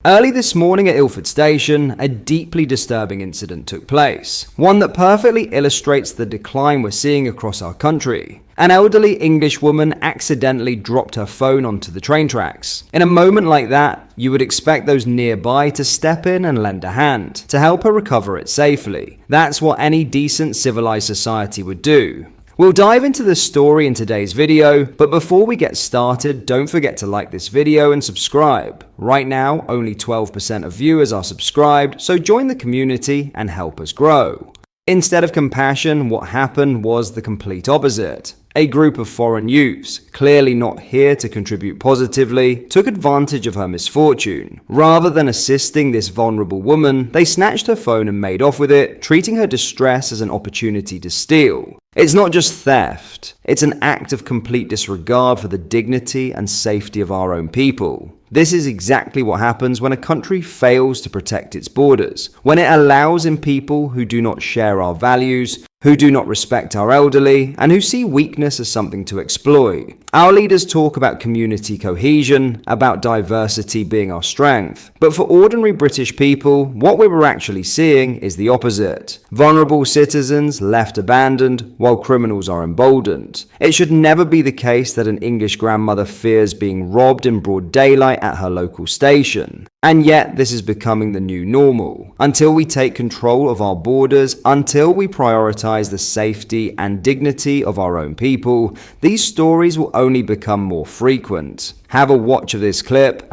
Early this morning at Ilford station, a deeply disturbing incident took place, one that perfectly illustrates the decline we're seeing across our country. An elderly English woman accidentally dropped her phone onto the train tracks. In a moment like that, you would expect those nearby to step in and lend a hand, to help her recover it safely. That's what any decent civilized society would do. We'll dive into this story in today's video, but before we get started, don't forget to like this video and subscribe. Right now, only 12% of viewers are subscribed, so join the community and help us grow. Instead of compassion, what happened was the complete opposite. A group of foreign youths, clearly not here to contribute positively, took advantage of her misfortune. Rather than assisting this vulnerable woman, they snatched her phone and made off with it, treating her distress as an opportunity to steal. It's not just theft, it's an act of complete disregard for the dignity and safety of our own people. This is exactly what happens when a country fails to protect its borders, when it allows in people who do not share our values, who do not respect our elderly, and who see weakness as something to exploit. Our leaders talk about community cohesion, about diversity being our strength, but for ordinary British people, what we were actually seeing is the opposite. Vulnerable citizens left abandoned, while criminals are emboldened. It should never be the case that an English grandmother fears being robbed in broad daylight at her local station. And yet, this is becoming the new normal. Until we take control of our borders, until we prioritize the safety and dignity of our own people, these stories will only become more frequent. Have a watch of this clip.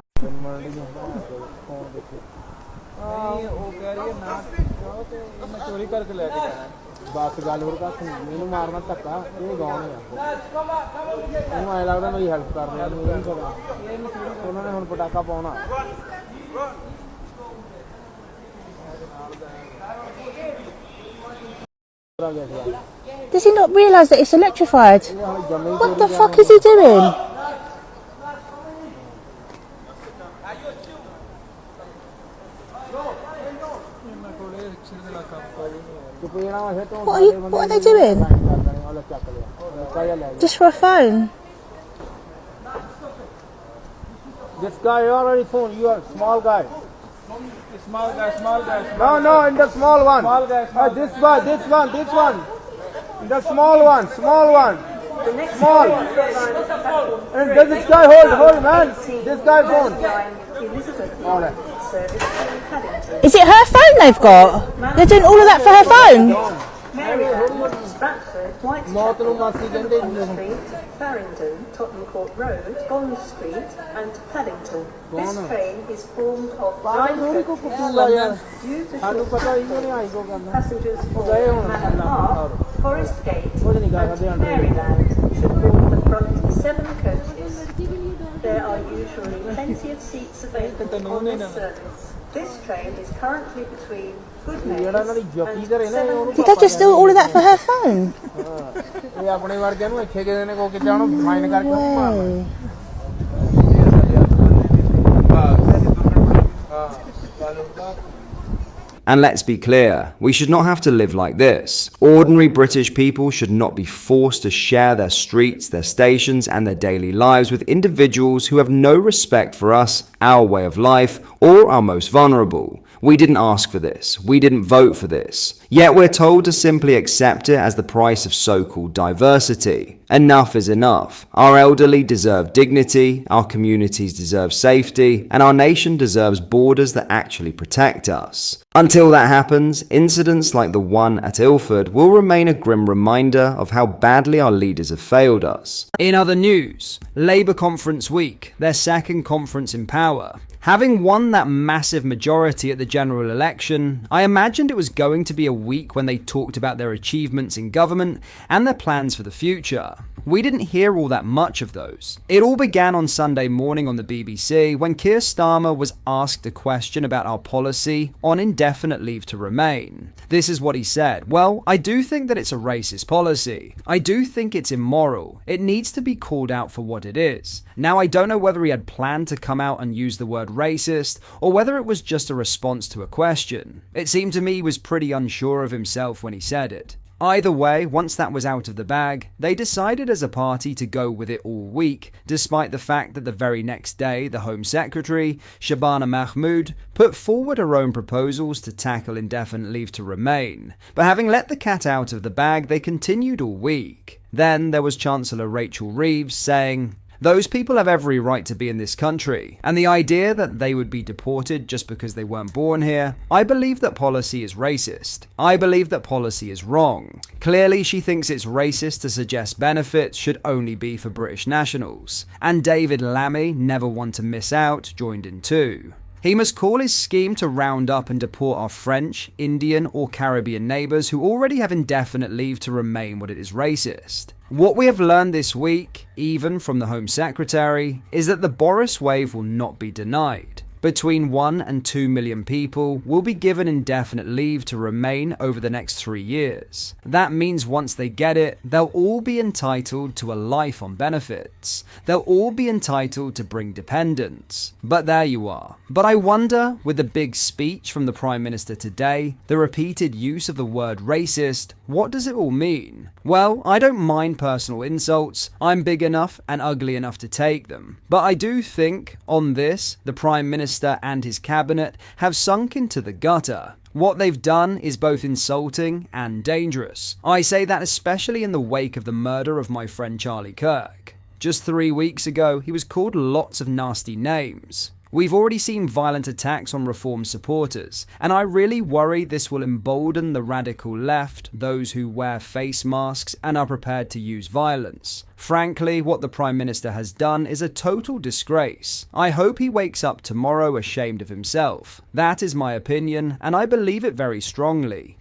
Does he not realise that it's electrified? What the fuck is he doing? What are they doing? Just for a phone? This guy, you already phone. You are small guy. Small guy. No, in the small one. Small guy. This one. In the small one. Small. And does this guy hold, man? This guy phone. All right. Is it her phone they've got? They're doing all of that for her phone? Northern Street, Farringdon, Tottenham Court Road, Bond Street and Paddington. This train is formed of 9 coaches due to passengers for Manor Park, Forest Gate and Maryland should board the front 7 coaches. There are usually plenty of seats available on this service. This train is currently between Goodmayes and 7. Did they just do all of that for her phone? And let's be clear, we should not have to live like this. Ordinary British people should not be forced to share their streets, their stations, and their daily lives with individuals who have no respect for us, our way of life, or our most vulnerable. We didn't ask for this. We didn't vote for this. Yet we're told to simply accept it as the price of so-called diversity. Enough is enough. Our elderly deserve dignity, our communities deserve safety, and our nation deserves borders that actually protect us. Until that happens, incidents like the one at Ilford will remain a grim reminder of how badly our leaders have failed us. In other news, Labour Conference Week, their second conference in power. Having won that massive majority at the general election, I imagined it was going to be a week when they talked about their achievements in government and their plans for the future. We didn't hear all that much of those. It all began on Sunday morning on the BBC when Keir Starmer was asked a question about our policy on indefinite leave to remain. This is what he said. Well, I do think that it's a racist policy. I do think it's immoral. It needs to be called out for what it is. Now, I don't know whether he had planned to come out and use the word racist or whether it was just a response to a question. It seemed to me he was pretty unsure of himself when he said it. Either way, once that was out of the bag, they decided as a party to go with it all week, despite the fact that the very next day the Home Secretary, Shabana Mahmood, put forward her own proposals to tackle indefinite leave to remain. But having let the cat out of the bag, they continued all week. Then there was Chancellor Rachel Reeves saying, "Those people have every right to be in this country, and the idea that they would be deported just because they weren't born here, I believe that policy is racist. I believe that policy is wrong." Clearly, she thinks it's racist to suggest benefits should only be for British nationals. And David Lammy, never one to miss out, joined in too. He must call his scheme to round up and deport our French, Indian, or Caribbean neighbours who already have indefinite leave to remain what it is racist. What we have learned this week, even from the Home Secretary, is that the Boris wave will not be denied. Between 1 and 2 million people will be given indefinite leave to remain over the next 3 years. That means once they get it, they'll all be entitled to a life on benefits. They'll all be entitled to bring dependents. But there you are. But I wonder, with the big speech from the Prime Minister today, the repeated use of the word racist, what does it all mean? Well, I don't mind personal insults. I'm big enough and ugly enough to take them. But I do think, on this, the Prime Minister and his cabinet have sunk into the gutter. What they've done is both insulting and dangerous. I say that especially in the wake of the murder of my friend Charlie Kirk. Just 3 weeks ago, he was called lots of nasty names. We've already seen violent attacks on Reform supporters, and I really worry this will embolden the radical left, those who wear face masks and are prepared to use violence. Frankly, what the Prime Minister has done is a total disgrace. I hope he wakes up tomorrow ashamed of himself. That is my opinion, and I believe it very strongly.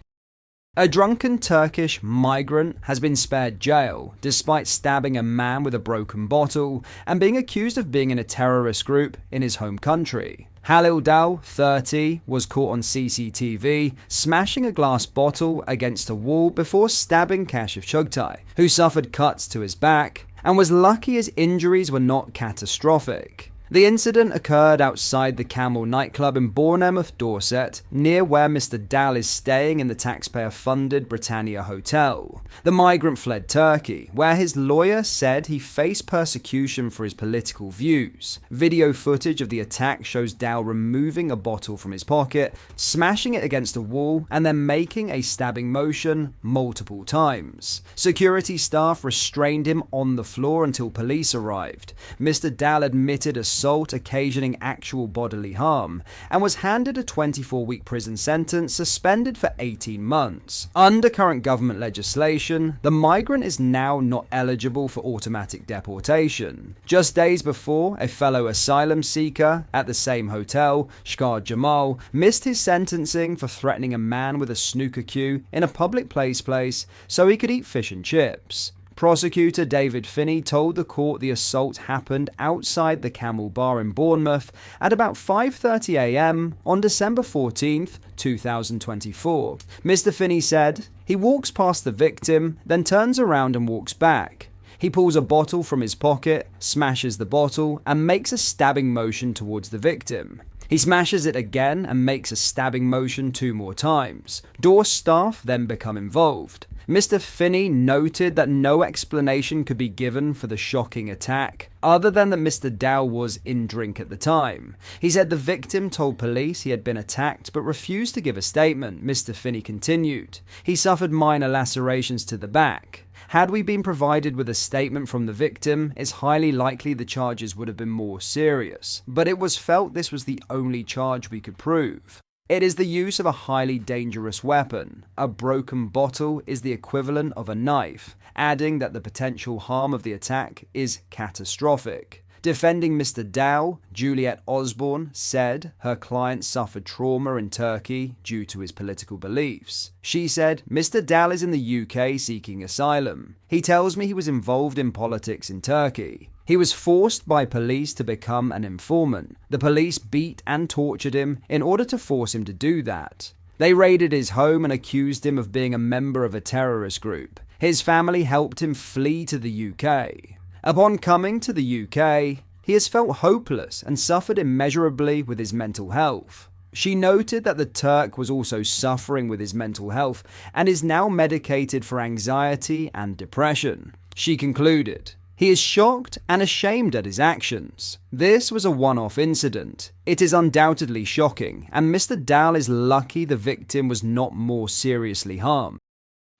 A drunken Turkish migrant has been spared jail despite stabbing a man with a broken bottle and being accused of being in a terrorist group in his home country. Halil Dal, 30, was caught on CCTV smashing a glass bottle against a wall before stabbing Kashif Chugtai, who suffered cuts to his back and was lucky his injuries were not catastrophic. The incident occurred outside the Camel nightclub in Bournemouth, Dorset, near where Mr. Dal is staying in the taxpayer-funded Britannia Hotel. The migrant fled Turkey, where his lawyer said he faced persecution for his political views. Video footage of the attack shows Dal removing a bottle from his pocket, smashing it against a wall, and then making a stabbing motion multiple times. Security staff restrained him on the floor until police arrived. Mr. Dal admitted assault occasioning actual bodily harm, and was handed a 24-week prison sentence suspended for 18 months. Under current government legislation, the migrant is now not eligible for automatic deportation. Just days before, a fellow asylum seeker at the same hotel, Shkar Jamal, missed his sentencing for threatening a man with a snooker cue in a public place so he could eat fish and chips. Prosecutor David Finney told the court the assault happened outside the Camel Bar in Bournemouth at about 5:30 a.m. on December 14th, 2024. Mr. Finney said, "He walks past the victim, then turns around and walks back. He pulls a bottle from his pocket, smashes the bottle, and makes a stabbing motion towards the victim. He smashes it again and makes a stabbing motion 2 more times. Door staff then become involved." Mr. Finney noted that no explanation could be given for the shocking attack, other than that Mr. Dow was in drink at the time. He said the victim told police he had been attacked but refused to give a statement. Mr. Finney continued, "He suffered minor lacerations to the back. Had we been provided with a statement from the victim, it's highly likely the charges would have been more serious. But it was felt this was the only charge we could prove. It is the use of a highly dangerous weapon. A broken bottle is the equivalent of a knife," adding that the potential harm of the attack is catastrophic. Defending Mr. Dow, Juliet Osborne said her client suffered trauma in Turkey due to his political beliefs. She said, "Mr. Dow is in the UK seeking asylum. He tells me he was involved in politics in Turkey. He was forced by police to become an informant. The police beat and tortured him in order to force him to do that. They raided his home and accused him of being a member of a terrorist group. His family helped him flee to the UK. Upon coming to the UK, he has felt hopeless and suffered immeasurably with his mental health. She noted that the Turk was also suffering with his mental health and is now medicated for anxiety and depression. She concluded, "He is shocked and ashamed at his actions. This was a one-off incident. It is undoubtedly shocking, and Mr. Dal is lucky the victim was not more seriously harmed."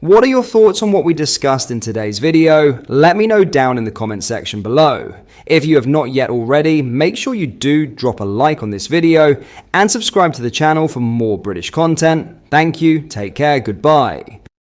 What are your thoughts on what we discussed in today's video? Let me know down in the comment section below. If you have not yet already, make sure you do drop a like on this video and subscribe to the channel for more British content. Thank you, take care, goodbye.